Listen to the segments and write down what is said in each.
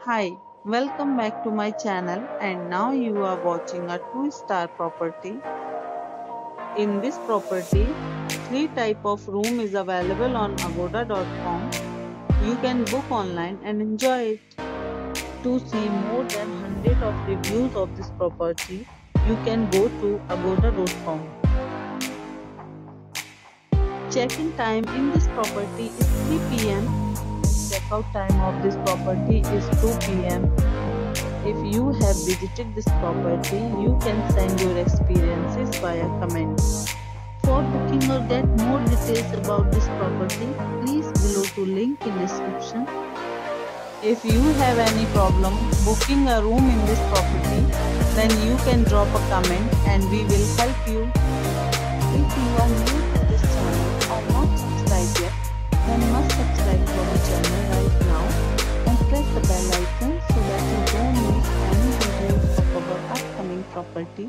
Hi, welcome back to my channel and now you are watching a 2-star property. In this property, 3 type of room is available on agoda.com. You can book online and enjoy it. To see more than 100 of reviews of this property, you can go to agoda.com. Check-in time in this property is 3 p.m. Check-out time of this property is 2 p.m. If you have visited this property, you can send your experiences via comments. For booking or get more details about this property, please below to link in description. If you have any problem booking a room in this property, then you can drop a comment and we will help you. If you are new to this channel or not subscribed yet, then must subscribe to our channel right now and press the bell icon so that you don't miss any videos of our upcoming property.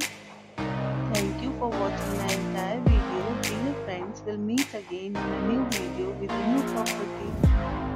Thank you for watching the entire video. Dear friends, we'll meet again in a new video with a new property.